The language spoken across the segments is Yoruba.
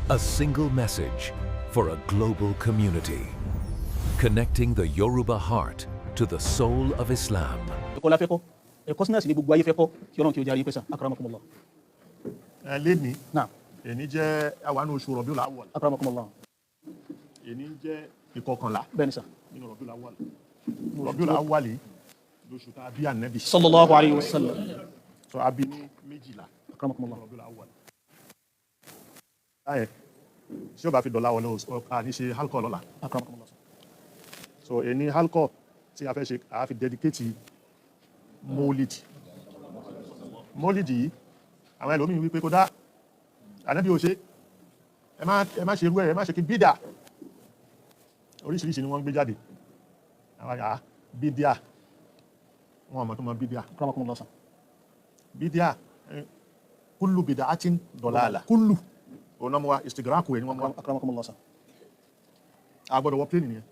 A single message for a global community, connecting the Yoruba heart to the soul of Islam. Ẹ̀kọ́ la fẹ́ kọ́, ẹ̀kọ́ Sunnah sì ni gbogbo ayé fẹ́ kọ́, kí Ọlọ́run kí ó jẹ́ àrí pẹ́sà. Akramakumullah. Lẹ́ni, Naam. Èní jẹ́ àwọn oṣù Rabiul Awwal. Akramakumullah. Èní jẹ́ ìkọkànlá. Bẹ́ẹ̀ni sà. Nínú Rabiul Awwal. Rabiul Awwal yìí lóṣù tá a bí Ànábì. Sallallahu alayhi wa sallam. So a bí ní 12. Akramakumullah. Rabiul Awwal. Ayẹ, ṣé o bá fi dọ̀la wọlé o ní ṣe halkọ lọ́la. Akramakumullah. So èní halkọ tí a fẹ́ ṣe a fi dedicate Mólid. Mólid yìí, àwọn ẹlòmíì wípé kó dá Ànábì ò ṣe, ẹ má ṣe irú ẹ̀, ẹ má ṣe kí bídà. Oríṣiríṣi ni wọ́n gbé jáde. Àwọn àyà bidia, wọn àmọ́ tó mọ bidia. Akramakumullah sà. Bidia, kullu bid'atin dalala. Kullu. Òun náà mú wa istigraku ẹ̀ ni wọ́n mú wa. Akramakumullah sà. A gbọ́dọ̀ wọ plane nìyẹn.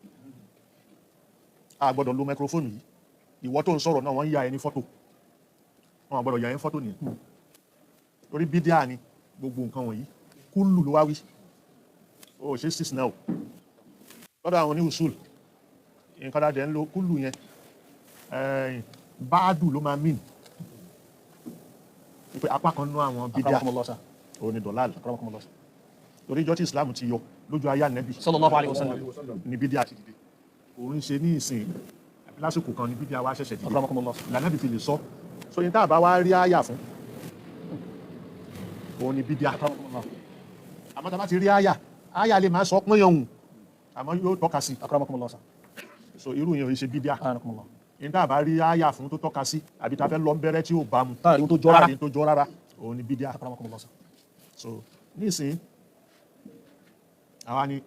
A gbọ́dọ̀ lo microphone yìí. Ìwọ tó ń sọ̀rọ̀ náà wọ́n ń ya ẹni fọ́tò. Wọ́n gbọ́dọ̀ ya ẹni fọ́tò nìyẹn. Torí bidia ni gbogbo nǹkan wọ̀nyí. Kullu ló wá wí. O ṣe sis náà o. Lọ́dọ̀ àwọn ní usul. Nǹkan dáadẹ́ ń lo kullu yẹn. Báàdù ló máa mean. Wípé apá kan nú àwọn bidia. Akramakumullah sà. Òun ni dọ̀làl. Akramakumullah sà. Torí ìjọ tí Islam ti yọ lójú ayé Ànábì. Sallallahu alayhi wa sallam. Ní bidia ti dìde. Òun ṣe ní ìsìn lásìkò kan ní bidia wá ṣẹ̀ṣẹ̀ dìde. Akramakumullah. L'Ànábì fi lè sọ. So yín tá a bá wá rí àyà fún. Òun ni bidia. Akramakumullah. Àmọ́ tá a bá ti rí àyà lè máa sọ pín yọ̀hún. Àmọ́ yóò tọ́ka sí. Akramakumullah sà. So irú yẹn ò ṣe bidia. Akramakumullah. Yín tá a bá rí àyà fún tó tọ́ka sí àbí tá a fẹ́ lọ bẹ̀rẹ̀ tí ò bá mu. Táàrí tó jọ rárá. Táàrí tó jọ rárá. Òun ni bidia. Akramakumullah sà. So nísìn àwa ni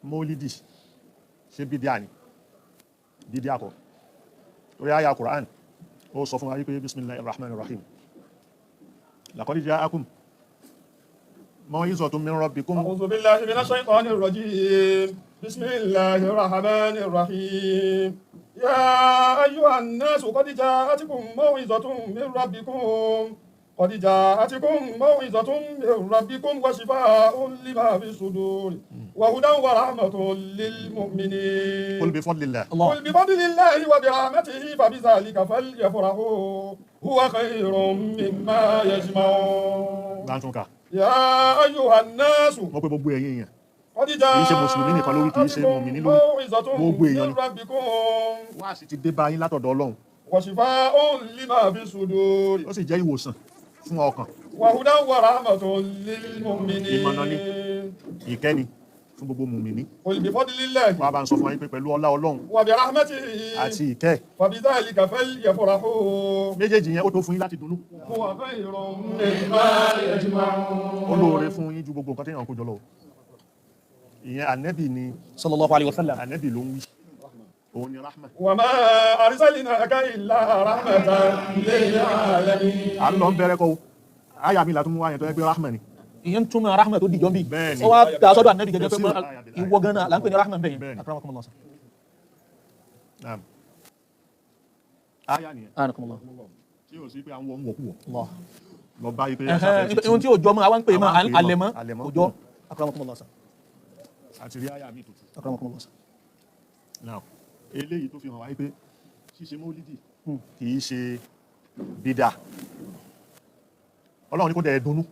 Mólídì ṣe bidia ni bidia kọ́ torí àyà Qur'an ó sọ fún wa wípé bismillahir rahmanir rahim laqad ja'akum maw'izatun min rabbikum. A'udhu billahi minash shaitanir rajim. Bismillahir rahmanir rahim. Ya ayyuhan nasu qad ja'atkum maw'izatun min rabbikum. قد جاءتكم موعظة من ربكم وشفاء لما في الصدور وهدى ورحمة للمؤمنين. قل بفضل الله. قل بفضل الله وبرحمته فبذلك فليفرحوا هو خير مما يجمعون. يا أيها الناس. Mo pè gbogbo ẹ̀yin èèyàn. قد Kìí ṣe mùsùlùmí nìkan lórí, kìí ṣe mùmínì lórí. Gbogbo èèyàn من ربكم. Wá sì ti dé bá yín látọ̀dọ̀ Ọlọ́run. وشفاء لما في الصدور. Ó sì jẹ́ ìwòsàn fún ọkàn. وهدى ورحمة للمؤمنين. Ìmọ̀nà ni, ìkẹ́ni fún gbogbo mùmínì. قل بفضل الله. Wọ́n á bá ń sọ fún wa pé pẹ̀lú ọlá Ọlọ́run وبرحمته. àti ìkẹ́. فبذلك فليفرحوا. Méjèèjì yẹn ó tó fún yín láti dunnú. هو خير مما يجمعون. Ó lóore fún yín ju gbogbo nǹkan téèyàn kó jọ lọ. Ìyẹn Ànábì ni, Sallallahu alayhi wa sallam. Ànábì ló ń wí. Òun ni rahma. وما أرسلناك إلا رحمة للعالمين. À ń lọ ń bẹ̀rẹ̀ kọ́ o. Àyà mi làtún mú wáyẹn tó yẹ pé rahma ni. Ìyẹn túnmọ̀ rahma tó dìjọ́ bí. Bẹ́ẹ̀ni. Ó wá dá sọ́dọ̀ Ànábì gẹ́gẹ́ pé ìwọ gan-an là ń pè ní rahma bẹ́yẹn. Bẹ́ẹ̀ni. Akramakumullah sà. Naam. Àyà nìyẹn. Akramakumullah. Tí o sì pé àwọn ń wọ̀kú wọ̀. Allah. Lọ bá yí pé ẹ̀sà Ohun tí ò jọ mọ́ àwọn ń pè mọ́ àlẹ̀mọ́ àlẹ̀mọ́. òjọ́. Akramakumullah sà. àti rí àyà mi tuntun. Akramakumullah sà. Now, eléyìí tó fi hàn wáyé pé ṣíṣe mólídì kì í ṣe bídà. Ọlọ́run ní kó dẹ̀ dunnú.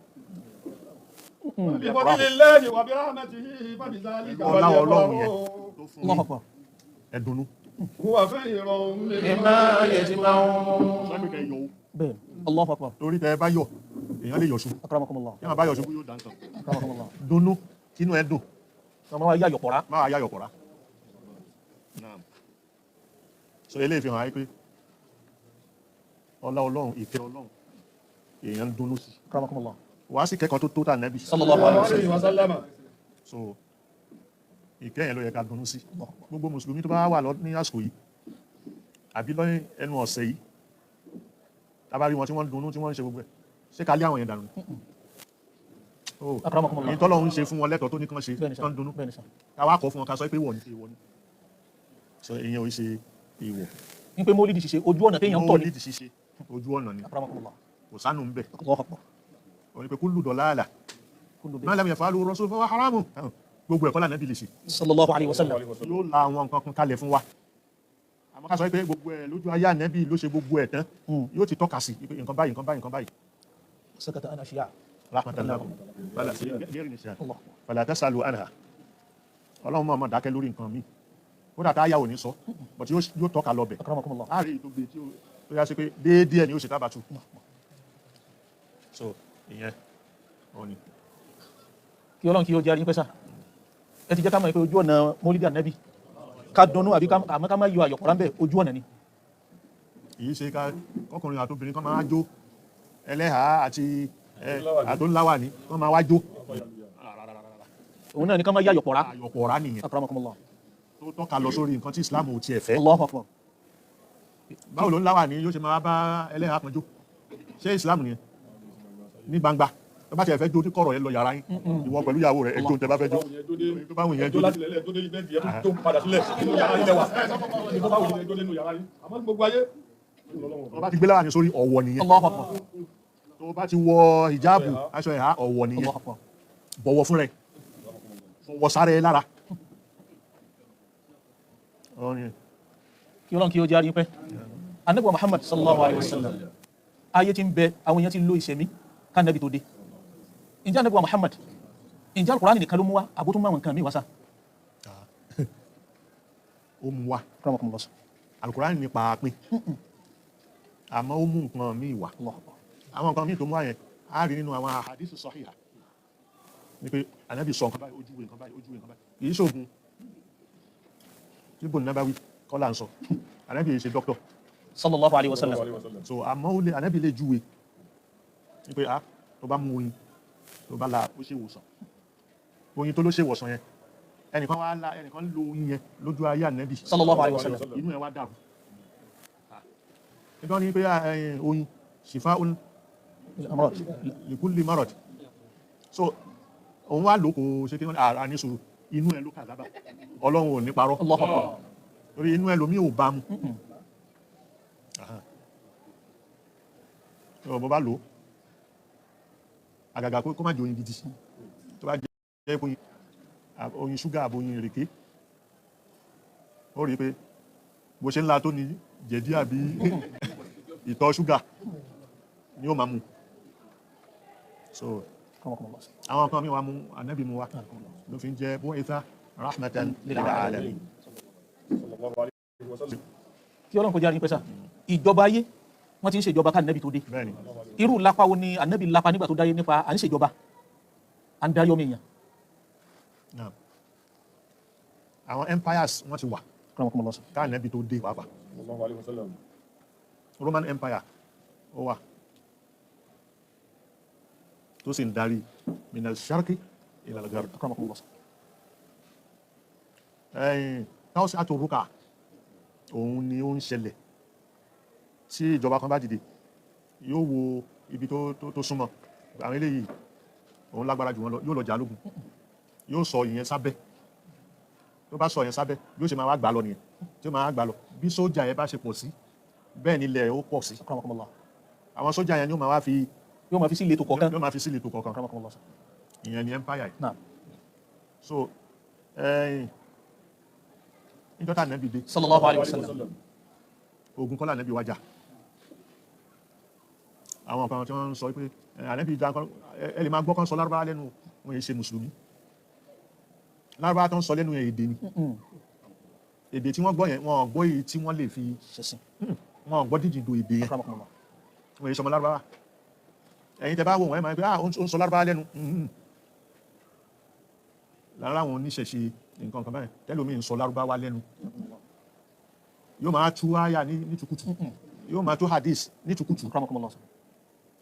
بفضل الله وبرحمته فبذلك Ọlá Ọlọ́run yẹn فليفرحوا tó fún Allahu yín akbar. ẹ dunnú. هو خير مما يجمعون. Sọ́yìn kẹ́ yọ o. Bẹ́ẹ̀. Allahu akbar. Torí tẹ́ ẹ bá yọ, èèyàn lè yọ̀ ṣubú. Akramakumullah. Yẹ́n máa bá yọ̀ ṣubú yóò dáńtàn. Akramakumullah. Dunnú, kínú ẹ dùn, Ọmọ wa yá yọ̀pọ̀rá. máa yá yọ̀kọ̀rá. So eléyìí fi hàn wáyé pé ọlá Ọlọ́run, ìkẹ́ Ọlọ́run, èèyàn ń dunnú sí. Akramakumullah. Wàá sì kẹ́kọ̀ọ́ tó tó tà nẹ́bì. Sallallahu alayhi wa عليه sallam. وسلم. So ìkẹ́ yẹn ló yẹ ká dunnú sí. Gbogbo mùsùlùmí tó bá wà lọ ní àsìkò yìí àbí lọ́yìn ẹnu ọ̀sẹ̀ yìí tábàrí wọn tí wọ́n ń dunnú tí wọ́n ń ṣe gbogbo ẹ̀ ṣé ká lé àwọn yẹn dànù ni. Akramakumullah. Èyí tọ́lọ́run ń ṣe fún wọn lẹ́tọ̀ọ́ tó ní kán ṣe Bẹ́ẹ̀ni sà. tán dunnú Bẹ́ẹ̀ni sà. káwá kọ́ fún wọn ká sọ pé wọ̀ ní ìwọ ni. So ìyẹn ò ṣe ìwọ̀. Ní pé mólídì ṣíṣe ojú ọ̀nà téèyàn ń tọ̀ ní. Mólídì ṣíṣe ojú ọ̀nà ni Akramakumullah. kò sánú ń bẹ̀. Allahu akbar. Ó ní pé kullu dalala ma lam yaf'alhu rasul fa huwa haramun gbogbo ẹ̀kọ́ l'Ànábì lè ṣe sallallahu alayhi wa sallam. yóò la àwọn nǹkan kan kalẹ̀ fún wa àmọ́ ká sọ pé gbogbo ẹ̀ lójú ayé Ànábì ló ṣe gbogbo ẹ̀ tán yóò ti tọ́ka sí nǹkan báyìí nǹkan báyìí nǹkan báyìí sakata an ashiya. rahmatan lakum fala tasalu anha ọlọ́run mọ̀ dákẹ́ lórí nǹkan mi ó dàtà ayáwò ní sọ but yóò tọ́ka lọ bẹ̀ akramakumullah. láàrin ètò gbé tí ó yá sí pé déédéé ni ó ṣe tábàtú so ìyẹn ò ní. kí ọlọ́run kí ó jẹ́ àríyìn pẹ́sà ẹ ti jẹ́ ká mọ̀ pé ojú ọ̀nà mọ́lídì ànábì ká dunnú àbí àmọ́ ká má yọ àyọ̀kọ̀rá ń bẹ̀ ojú ọ̀nà ni. èyí ṣe ká ọkùnrin àtobìnrin kan máa jó ẹlẹ́hàá àti àtòńláwà ní wọ́n máa wá jó òun náà ni ká má yọ àyọ̀kọ̀rá. àyọ̀kọ̀rá nìyẹn akramakumullah. tó tọ́ka lọ sórí nǹkan tí Islam ò tiẹ̀ fẹ́ Allahu akbar. báwo ló ń láwà ní yóò ṣe máa bá ẹlẹ́hàá kan jó ṣé Islam nìyẹn ní gbangba tó bá tiẹ̀ fẹ́ jó tí kọ̀rọ̀ yẹn lọ yàrá yín ìwọ pẹ̀lú ìyàwó rẹ̀ ẹjọ́ tẹ bá fẹ́ jó tó báwọn yẹn jó láti lẹ́lẹ́ tó dé ibẹ̀ díẹ̀ tó padà sílẹ̀ nínú yàrá ilẹ̀ wa ní tó bá wùdí ẹjọ́ nínú yàrá yín àmọ́ gbogbo ayé tó bá ti gbé láwà ní sórí ọ̀wọ̀ nìyẹn Allahu akbar. tó bá ti wọ hijabu aṣọ ẹ̀há ọ̀wọ̀ nìyẹn Allahu akbar. bọ̀wọ̀ fún rẹ̀ fọwọ́ sáré lára kí ọlọ́run kí ó jẹ́ àríyìn pẹ́ ànábì wa Muhammad sallallahu alayhi wa sallam ayé ti ń bẹ àwọn èèyàn ti lo ìṣẹ̀mí ká nàbì tó dé ǹjẹ́ ànábì wa Muhammad ǹjẹ́ Al-Qur'ani nìkan ló mú wa àbótún máa nǹkan mi wá sá. ó mú wa akramakumullah. Al-Qur'ani nípa pín àmọ́ ó mú nǹkan míì wá àwọn nǹkan míì tó mú wá yẹn á rí nínú àwọn hadith sahiha ní pé ànábì sọ nǹkan báyìí ojúwe nǹkan báyìí ojúwe nǹkan báyìí kì í ṣoògùn Ibn Nabawi kọ́lá ń sọ ànábì yìí ṣe dókítọ̀ sallallahu alayhi wa sallam. so àmọ́ ó lè ànábì lè júwe ní pé tó bá mú oyin tó bá la ó ṣe ìwòsàn oyin tó ló ṣe ìwòsàn yẹn ẹnìkan wá la ẹnìkan lo oyin yẹn lójú ayé ànábì sallallahu alayhi wa sallam. inú ẹ̀ wá dàrú nítorí ní pé oyin shifa'un li kulli marad so òun wá lò kò ṣe kí wọ́n ara ní sùúrù inú ẹ̀ ló kà dábà ọlọ́run ò ní parọ́ Allahu akbar. torí inú ẹ̀ lómi ò bá mu bó bá lò àgàgà kó má jẹ oyin gidi tó bá jẹ́ oyin ṣúgà àbóyin ìrèké ó rí pé bó ṣe ńlá tó ní jẹ̀dí àbí ìtọ̀ ṣúgà ni ó máa mú so àwọn nǹkan mi wà mú ànábì mú wa ló fi ń jẹ́ bó ìta rahmatan lil alamin. kí ọlọ́run kó jẹ́ àríyìn pẹ́sà ìjọba ayé wọ́n ti ń ṣèjọba ká ànábì tó dé bẹ́ẹ̀ni irú lápá wo ni ànábì lápá nígbà tó dáyé nípa à ń ṣèjọba à ń darí ọmọ èèyàn. náà àwọn empires wọ́n ti wà akramakumullah. ká ànábì tó dé pàápàá Roman Empire ó wà tó sì ń darí minal sharqi ila al-gharb. akramakumullah. táwọn sí àtòrúkà òun ni ó ń ṣẹlẹ̀ tí ìjọba kan bá dìde yóò wo ibi tó súnmọ́ àwọn eléyìí òun lágbára jù wọn lọ yóò lọ jà lógun yóò sọ ìyẹn sábẹ́ tó bá sọ ìyẹn sábẹ́ yóò ṣe máa wá gbà lọ nìyẹn tí ó máa wá gbà lọ bí sójà yẹn bá ṣe pọ̀ sí bẹ́ẹ̀ nílẹ̀ ó pọ̀ sí akramakumullah. àwọn sójà yẹn ni ó máa wá fi yóò máa fi sí ìletò kọ̀ọ̀kan. yóò máa fi sí ìletò kọ̀ọ̀kan akramakumullah. ìyẹn ni empire yìí náà so níjọ́ta nẹ́bí dé sallallahu alayhi wa sallam. ogun kọ́lá nẹ́bí wájà àwọn kan tí wọ́n ń sọ pé ànẹ́bí ìjà ẹ lè máa gbọ́ kan sọ lárúbáwá lẹ́nu wọn yìí ṣe mùsùlùmí lárúbáwá tó ń sọ lẹ́nu yẹn èdè ni èdè tí wọ́n gbọ́ yẹn wọn gbọ́ èyí tí wọ́n lè fi ṣẹ̀sìn. wọn gbọ́ díjìdò èdè yẹn akramakumullah. wọn yìí sọmọ lárúbáwá ẹ̀yin tẹ bá wò wọ́n ẹ máa ń pẹ́ ó ń sọ lárúbáwá lẹ́nu lára àwọn oníṣẹ̀ṣe nǹkan kan báyìí tẹ́lómi ń sọ lárúbáwá lẹ́nu yóò máa tú àyà ní tukutu yóò máa tú hadith ní tukutu akramakumullah.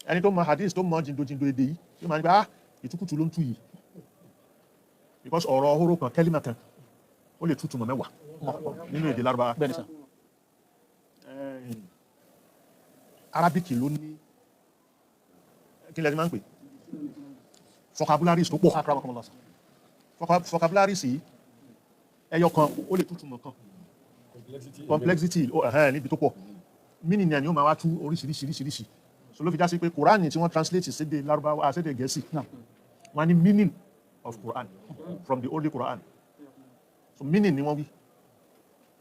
ẹni tó mọ hadith tó mọ jìndòjìndò èdè yìí yóò máa ní pé ìtukutu ló ń tú yìí because ọ̀rọ̀ ọhúrò kan kẹ́límà kan ó lè tútù mọ́ mẹ́wàá nínú èdè lárúbáwá bẹ́ẹ̀ ni sà. Arabic ló ní kí lẹ́ni máa ń pè vocabularies tó pọ̀ akramakumullah. vocabularies yìí ẹyọ kan ó lè tútù mọ́ kan complexity níbi tó pọ̀ meaning ni ó máa wá tú oríṣiríṣiríṣiríṣi so ló fi já sí pé Qur'an tí wọ́n translate sédè lárúbáwá sédè gẹ̀ẹ́sì wọ́n ní meaning of Qur'an from the Holy Qur'an. So meaning ni wọ́n wí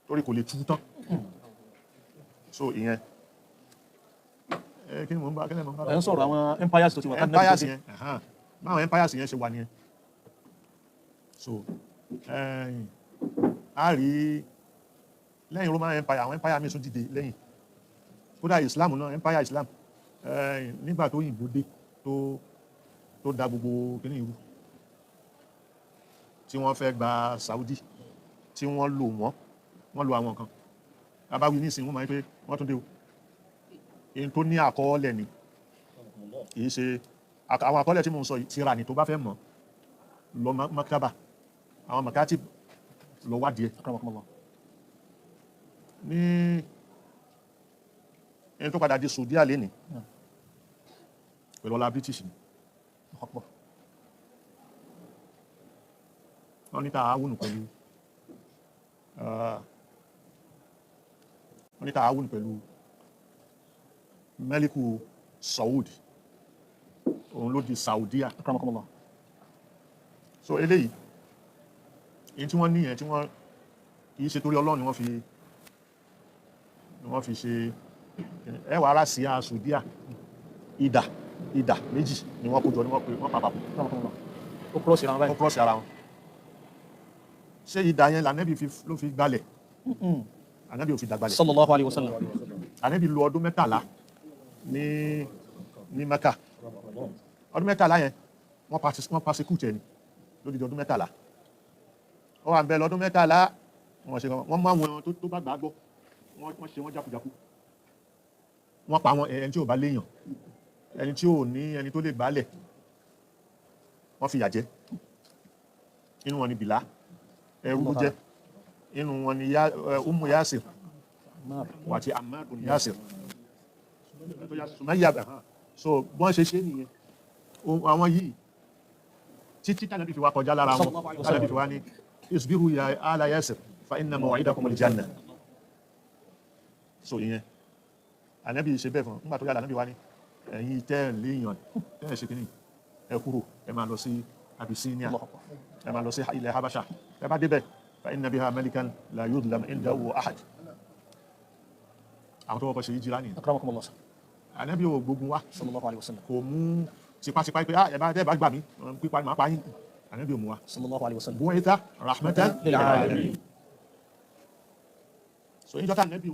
torí kò lè tú tán. So ìyẹn kí ni mo ń bá ẹ̀ ń sọ̀rọ̀ àwọn empires tó ti wà kánẹ́bì empires tó dé. yẹn báwọn empires yẹn ṣe wà nìyẹn. So a rí lẹ́yìn Roman empire àwọn empire mi tún dìde lẹ́yìn kódà Islam náà empire Islam nígbà tó yìnbó dé tó da gbogbo kíní irú tí wọ́n fẹ́ gba Saudi tí wọ́n lò àwọn kan abáwí ní ìsìn wọ́n máa ń pé wọ́n tún dé o èyí tó ní àkọọ́lẹ̀ ni kìí ṣe àwọn àkọọ́lẹ̀ tí mo ń sọ tírà ni tó bá fẹ́ mọ̀ lọ maktaba àwọn makatib lọ wádìí ní ẹni tó padà di Saudi alẹ́ ni pẹ̀lú ọlá British ni wọ́n ní tààwùn pẹ̀lú Mẹ́líkù Saudi òun ló di Saudiya. So eléyìí èyí tí wọ́n ní ẹ̀ tí wọ́n kìí ṣe torí Ọlọ́run ni wọ́n fi ṣe ẹwà ara sí a Saudiya ìdà méjì ni wọ́n kójọ ní wọ́n pàpàpọ̀ ó kúrọ̀sì ara wọn ṣé ìdà yẹn lànẹ́bì ló fi gbalẹ̀ ànẹ́bì ò fi dàgbalẹ̀ sallallahu alaihi wasallam ànẹ́bì lo ọdún 13 ní Mẹ́kà ọdún 13 yẹn wọ́n persecute ẹni lódìdí ọdún 13 ó wà ń bẹ lọ́dún 13 wọ́n mú àwọn tó bá gbàgbọ́ wọ́n ṣe wọ́n jákujàku wọ́n pa àwọn ẹni tí ò bá léèyàn ẹni tí ò ní ẹni tó lè gbálẹ̀ wọ́n fi yà jẹ inú wọn ni Bìlá ẹrú ló jẹ́ inú wọn ni Ummu Yasir wàtí Ammar bin Yasir so bọ́n ṣe nìyẹn àwọn yìí títí tánàbí fi wá kọjá lára wọn tánàbí fi wá ní isbiru ya ala Yasir fa inna maw'idakum al-jannah. So ìyẹn ànábì ṣe bẹ́ẹ̀ fún nígbà tó yàrá ànábì wá ní ẹ̀yin tẹ́ léèyàn tẹ́ ṣe kìíní ẹ kúrò ẹ máa lọ sí Abyssinia ẹ máa lọ sí ilẹ̀ Habasha ẹ bá débẹ̀ fa inna biha malikan la yudlam indahu ahad. Àwọn tó wọ́pọ̀ ṣe yí jìlá nìyẹn. akramakumullah ànábì ò gbógun wá sallallahu alaihi wasallam kò mú tipátipá pé ẹ bá gbà mí pípa máa pa yín ànábì ò mú wá. sallallahu alaihi wasallam bu'itha rahmatan lil alamin. So ìjọta ànábì ń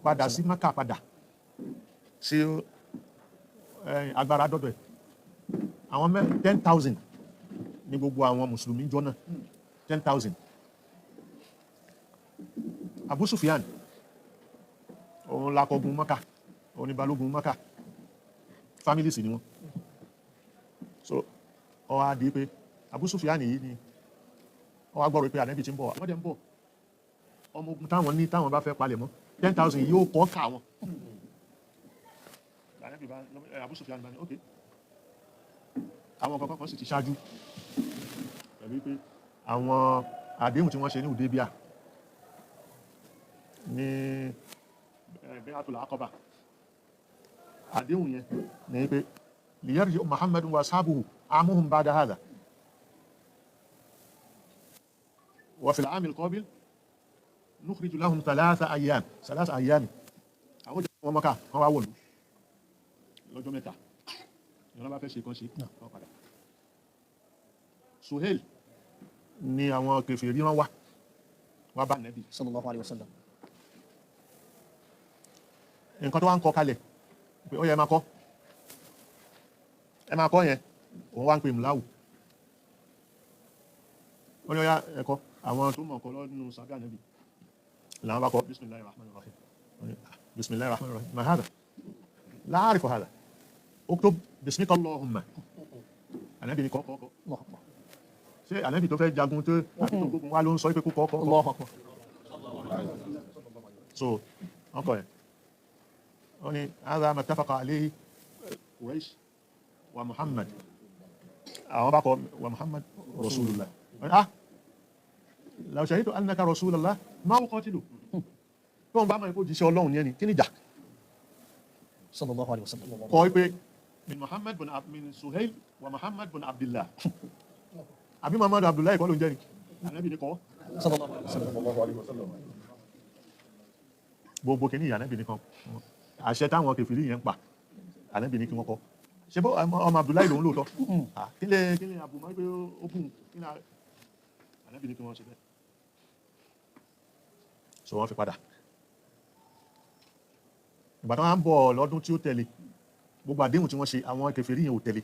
padà sí Mákà padà sí agbára dọ́dọ̀ ẹ̀ àwọn 10,000 ní gbogbo àwọn mùsùlùmí jọ náà 10,000. Abu Sufyan òun lakọgun Mákà òun ni balógun Mákà families ni wọn. So ó wá di pé Abu Sufyan yìí ni ó wá gbọ́rọ̀ pé ànábì ti ń bọ̀ wọ́n dẹ̀ ń bọ̀ ọmọ ogun táwọn ní táwọn bá fẹ́ palẹ̀ mọ́ 10,000 yóò kọ́ ká wọn. Abu Sufyan bá ní ok àwọn kankan sì ti ṣáájú pẹ̀lú pé àwọn àdéhùn tí wọ́n ṣe ní Hudaybiyah ní Bay'atul Aqaba àdéhùn yẹn ní pé liyarji Muhammadun wa ashabuhu amuhum ba'da hadha wa fil 'am al-qabil nukhriju lahum 3 ayyam àwọn jẹ́ wọn Mákà wọ́n wá wọ̀lú lọ́jọ́ 3 ìyọ́nà bá fẹ́ ṣe kan ṣe wọ́n padà. Suhail ni àwọn kèfèrí rán wá bá Nábì sallallahu alaihi wasallam nǹkan tó wá ń kọ kalẹ̀ pé ó yẹ ẹ máa kọ́ yẹn òun wá ń pè mùláwù ó ní ọya ẹ̀kọ́ àwọn tó mọ̀ ọ̀kọ́ lọ́nà sàbí Nábì làwọn bá kọ bismillahir rahmanir rahim bismillahir rahmanir rahim ma hada la a'rifu hada uktub bismika Allahumma Ànábì ní kọ́kọ́ ṣé Ànábì tó fẹ́ jagun tó gbogbo wa ló ń sọ pé kó kọ́kọ́ so ọkọ̀ yẹn wọ́n ni hadha mattafaqa alayhi Quraysh wa Muhammad àwọn bá kọ wa Muhammad rasulullah law shahidtu annaka rasulullah ma uqatilu tó ń bá mọ̀ ipò jíṣẹ́ Ọlọ́run yẹn ni kí ni jà sallallahu alaihi wasallam kọ́ pé min Suhail wa Muhammad bin Abdullah. Àbí Muhammad Abdullahi kọ́ ló ń jẹ́ ni ànábì ní kọ́ sallallahu alaihi wasallam. gbogbo kìíní ànábì ní kan àṣẹ táwọn kèfèrí yẹn ń pa ànábì ní kí wọ́n kọ́ ṣe bọ́ ọmọ Abdullahi lòun lóòótọ́ kílẹ̀ àbùmọ́ pé ó bùn kílẹ̀ ànábì ní kí wọ́n ṣe bẹ́ẹ̀ so wọ́n fi padà ìgbà tó wọ́n ń bọ̀ lọ́dún tí ó tẹ̀lé gbogbo àdéhùn tí wọ́n ṣe àwọn kèfèrí yẹn ò tẹ̀lé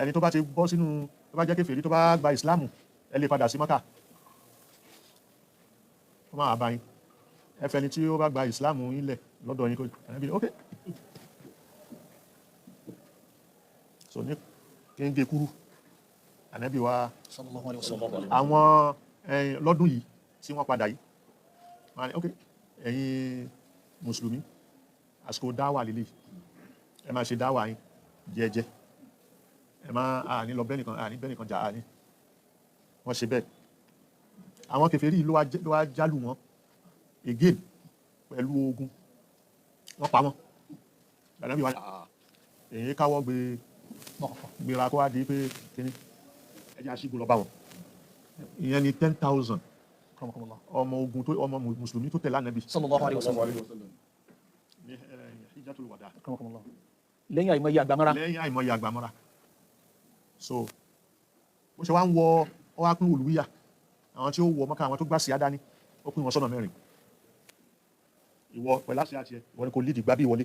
ẹni tó bá ti bọ́ sínú tó bá jẹ́ kèfèrí tó bá gba ìsìláàmù ẹ lè padà sí Mákà ó máa bá yín ẹfẹni tí ó bá gba ìsìláàmù ilẹ̀ lọ́dọ̀ yín kò ẹ̀bí ok so ní kí n gé kúrú ànábì wa àwọn lọ́dún yìí tí wọ́n padà yìí wọ́n ní ok ẹ̀yin mùsùlùmí àsìkò dáwà lílé ẹ máa ṣe dáwà yín jẹ́jẹ́ ẹ máa àní lọ bẹ́nìkan jà ní wọ́n ṣe bẹ́ẹ̀ àwọn kèfèrí ló wá jálù wọn again pẹ̀lú ogun wọ́n pa wọn ànábì wa èyí káwọ́ gbéra kó wá di pé kíní ẹjẹ́ aṣígun lọ bá wọn ìyẹn ni 10,000 ọmọ ogun tó ọmọ mùsùlùmí tó tẹ̀lé ànábì sallallahu alaihi wasallam ní Hijjatul Wada lẹ́yìn àìmọye àgbàmọ́ra so bó ṣe wá ń wọ ọwá pín olùwíyà àwọn tí ó wọ Mákà àwọn tó gbá sí àdáni ó pín wọn sọ́nà mẹ́rin ìwọ pẹ̀lú àṣẹ àti ẹ ìwọ ni kò lídì gbábí ìwọlé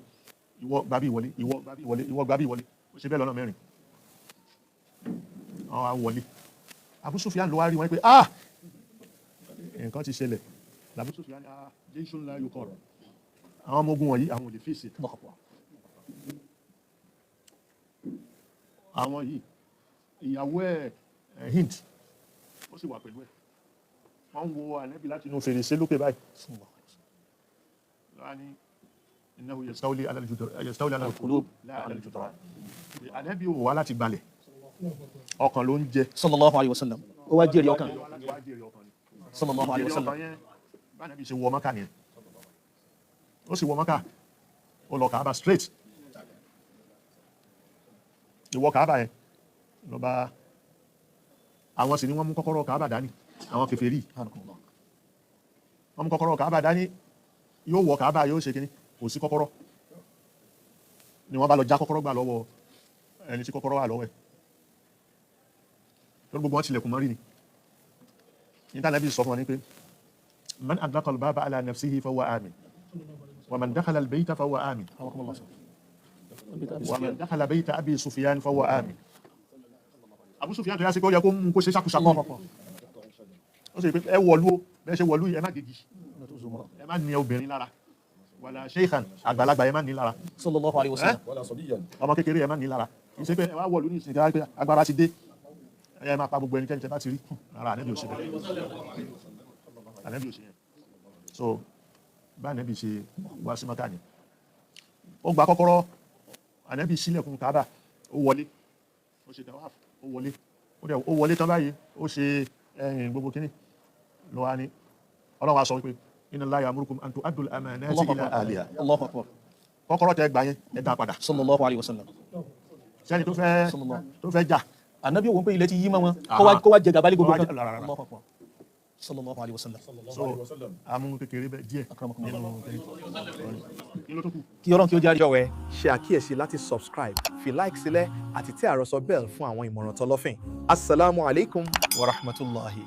ìwọ gbábí ìwọlé ìwọ gbábí ìwọlé ìwọ gbábí ìwọlé ó ṣe bẹ́ẹ̀ lọ́nà mẹ́rin àwọn àwọlé Abu Sufyan ló wá rí wọn pé nǹkan ti ṣẹlẹ̀ Abu Sufyan jẹ́ṣùn ńlá yóò kọ̀rọ̀ àwọn ọmọ ogun wọ̀nyí àwọn ò lè fèsì àwọn yìí ìyàwó ẹ̀ Hind ó sì wà pẹ̀lú ẹ̀ wọ́n ń wo ànábì láti inú fèrèsé lókè báyìí lọ́wọ́ ní innahu yastawli ala al-qulub la ala al-judran ànábì ò wá láti gbalẹ̀ ọkàn ló ń jẹ sallallahu alaihi wasallam ó wá jẹ́rìí ọkàn sallallahu alaihi wasallam bá ànábì ṣe wọ Mákà nìyẹn ó sì wọ Mákà ó lọ Kàábà straight ìwọ Kàábà yẹn lọ bá àwọn sì ni wọ́n mú kọ́kọ́rọ́ Kàábà dání àwọn kèfèrí wọ́n mú kọ́kọ́rọ́ Kàábà dání yóò wọ Kàábà yóò ṣe kíní kò sí kọ́kọ́rọ́ ni wọ́n bá lọ já kọ́kọ́rọ́ gbà lọ́wọ́ ẹni tí kọ́kọ́rọ́ wà lọ́wọ́ ẹ̀ lórí gbogbo wọn tilẹ̀kùn mọ́rí ni Ànábì sọ fún wọn ní pé man adlaqa al-baba ala nafsihi fahuwa amin wa man dakhala al-bayta fahuwa amin wa man dakhala bayta Abi Sufyan fahuwa amin Abu Sufyan tó yá sí pé ó yẹ kó mú kó ṣe ṣàkúṣàkú ó sì pé ẹ wọ̀lú o bẹ́ẹ̀ ṣe wọ̀lú ẹ má gègì ẹ má ní obìnrin lára wàlá sheikhan àgbàlagbà ẹ má ní lára sallallahu alaihi wasallam ọmọ kékeré ẹ má ní lára ìṣe pé ẹ wá wọ̀lú ní ìsìn tí agbára ti dé ẹ máa pa gbogbo ẹnikẹ́ni tẹ́ bá ti rí ara ànẹ́bí òṣèlú ànẹ́bí òṣèlú so bá ànẹ́bí ṣe wá sí Mákà ni ó gba kọ́kọ́rọ́ ànẹ́bí sílẹ̀kùn Káàbà ó wọlé ó ṣe tawaf ó wọlé tán báyìí ó ṣe gbogbo kíní ló wá ní Ọlọ́run sọ wípé inna Allaha ya'murukum an tu'addu al-amanati ila ahliha Allahu akbar kọ́kọ́rọ́ tẹ́ gbà yẹn ẹ dá padà sallallahu alaihi wasallam sẹ́ni tó fẹ́ jà ànábì òun pé ilẹ̀ ti yí mọ́ wọn kó wá jẹ gàbálí gbogbo kan Allahu akbar sallallahu alaihi wasallam so amú kékeré bẹ díẹ̀ nínú kíló tó kù kí Ọlọ́run kí ó járe jọ̀wọ́ ṣe àkíyèsí láti subscribe fi like sílẹ̀ àti tẹ àròsọ bell fún àwọn ìmọ̀ràn tọlọ́fìn. Assalamu alaikum wa rahmatullahi.